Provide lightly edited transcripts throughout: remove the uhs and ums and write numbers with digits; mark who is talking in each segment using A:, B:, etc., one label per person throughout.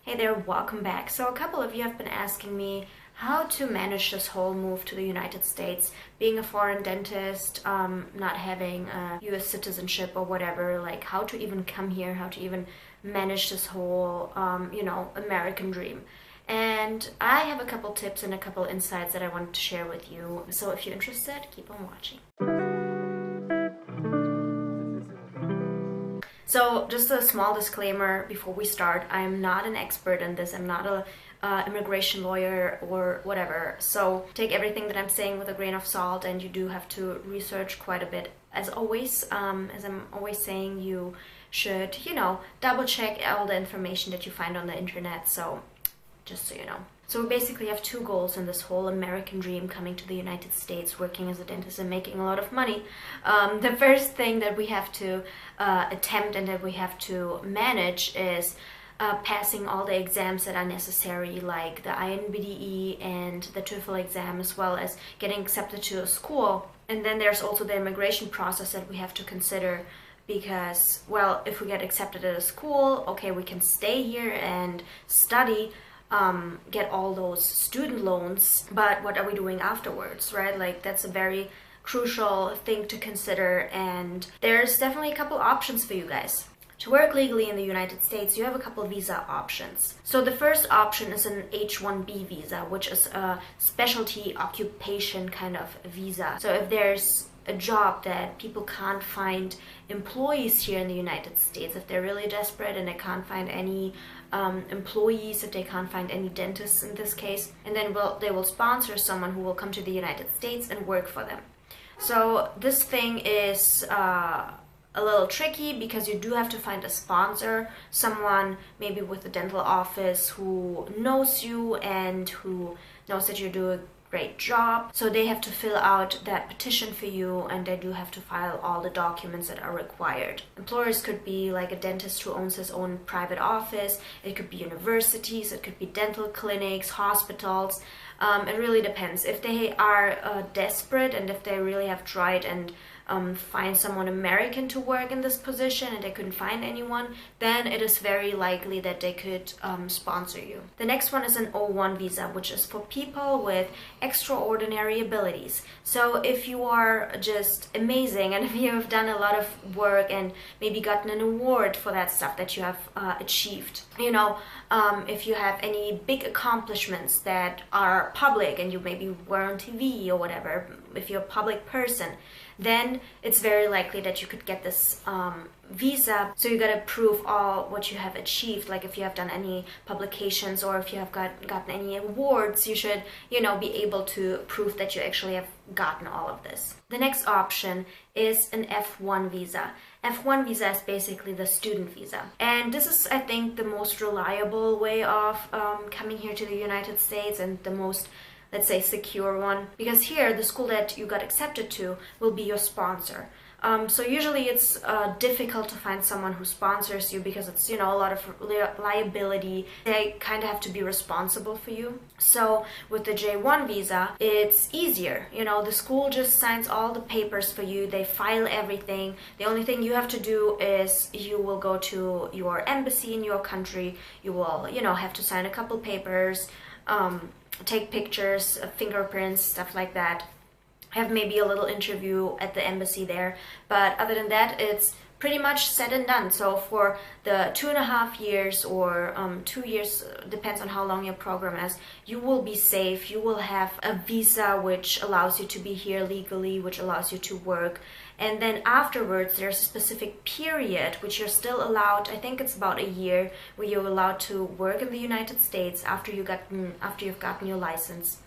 A: Hey there, welcome back. So, a couple of you have been asking me how to manage this whole move to the United States, being a foreign dentist, not having a US citizenship or whatever, like how to even come here, how to even manage this whole, American dream. And I have a couple tips and a couple insights that I wanted to share with you. So, if you're interested, keep on watching. So, just a small disclaimer before we start. I'm not an expert in this. I'm not a immigration lawyer or whatever. So, take everything that I'm saying with a grain of salt, and you do have to research quite a bit. As always, as I'm always saying, you should, double check all the information that you find on the internet. So, just so you know. So we basically have two goals in this whole American dream coming to the United States, working as a dentist and making a lot of money. The first thing that we have to attempt and that we have to manage is passing all the exams that are necessary, like the INBDE and the TOEFL exam, as well as getting accepted to a school. And then there's also the immigration process that we have to consider because, well, if we get accepted at a school, okay, we can stay here and study, get all those student loans, but what are we doing afterwards, right? Like, that's a very crucial thing to consider, and there's definitely a couple options for you guys. To work legally in the United States, you have a couple visa options. So the first option is an H-1B visa, which is a specialty occupation kind of visa. So if there's a job that people can't find employees here in the United States, if they're really desperate and they can't find any employees, if they can't find any dentists in this case, and then they will sponsor someone who will come to the United States and work for them. So this thing is a little tricky because you do have to find a sponsor, someone maybe with a dental office who knows you and who knows that you do a great job. So they have to fill out that petition for you, and they do have to file all the documents that are required. Employers could be like a dentist who owns his own private office. It could be universities, it could be dental clinics, hospitals. It really depends. If they are desperate and if they really have tried and find someone American to work in this position and they couldn't find anyone, then it is very likely that they could sponsor you. The next one is an O1 visa, which is for people with extraordinary abilities. So if you are just amazing and if you have done a lot of work and maybe gotten an award for that stuff that you have achieved, if you have any big accomplishments that are public and you maybe were on TV or whatever, if you're a public person, then it's very likely that you could get this visa. So you gotta prove all what you have achieved. Like if you have done any publications or if you have gotten any awards, you should, be able to prove that you actually have gotten all of this. The next option is an F1 visa. F1 visa is basically the student visa. And this is, I think, the most reliable way of coming here to the United States and the most, let's say, secure one, because here the school that you got accepted to will be your sponsor. So usually it's difficult to find someone who sponsors you because it's, a lot of liability. They kind of have to be responsible for you. So with the J1 visa, it's easier. The school just signs all the papers for you. They file everything. The only thing you have to do is you will go to your embassy in your country. You will, have to sign a couple papers, take pictures, fingerprints, stuff like that. Have maybe a little interview at the embassy there, but other than that, it's pretty much said and done. So for the 2.5 years or 2 years, depends on how long your program is, you will be safe. You will have a visa which allows you to be here legally, which allows you to work. And then afterwards, there's a specific period which you're still allowed, I think it's about a year, where you're allowed to work in the United States after you've gotten your license.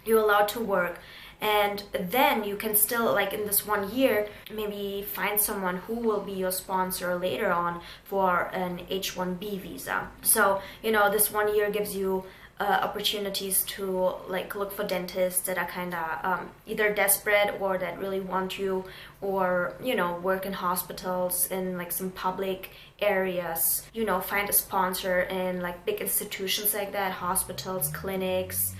A: You're allowed to work. And then you can still, like in this 1 year, maybe find someone who will be your sponsor later on for an H-1B visa. So, this 1 year gives you opportunities to like look for dentists that are kind of either desperate or that really want you, or work in hospitals in like some public areas, find a sponsor in like big institutions like that, hospitals, clinics,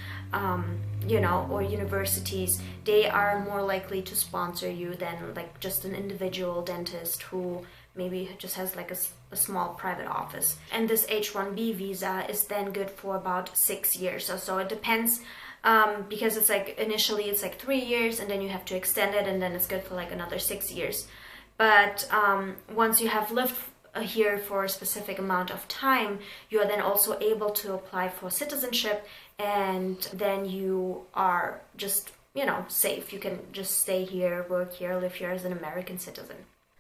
A: or universities. They are more likely to sponsor you than like just an individual dentist who maybe just has like a small private office. And this H-1B visa is then good for about 6 years or so. It depends, because it's like initially it's like 3 years and then you have to extend it, and then it's good for like another 6 years. But once you have lived here for a specific amount of time, you are then also able to apply for citizenship, and then you are just, you know, safe. You can just stay here, work here, live here as an American citizen.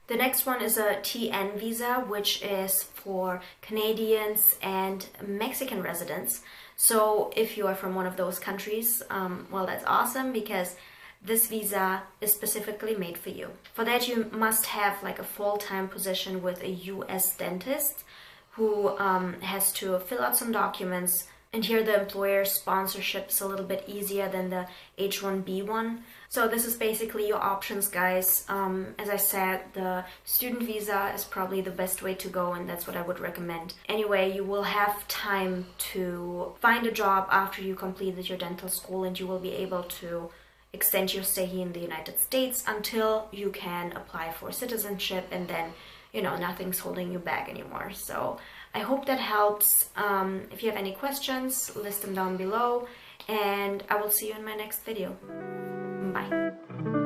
A: The next one is a TN visa, which is for Canadians and Mexican residents. So if you are from one of those countries, well, that's awesome, because this visa is specifically made for you. For that, you must have like a full-time position with a US dentist who has to fill out some documents. And here the employer sponsorship is a little bit easier than the H-1B one. So this is basically your options, guys. As I said, the student visa is probably the best way to go, and that's what I would recommend. Anyway, you will have time to find a job after you completed your dental school, and you will be able to extend your stay here in the United States until you can apply for citizenship, and then, you know, nothing's holding you back anymore. So I hope that helps. If you have any questions, list them down below, and I will see you in my next video. Bye.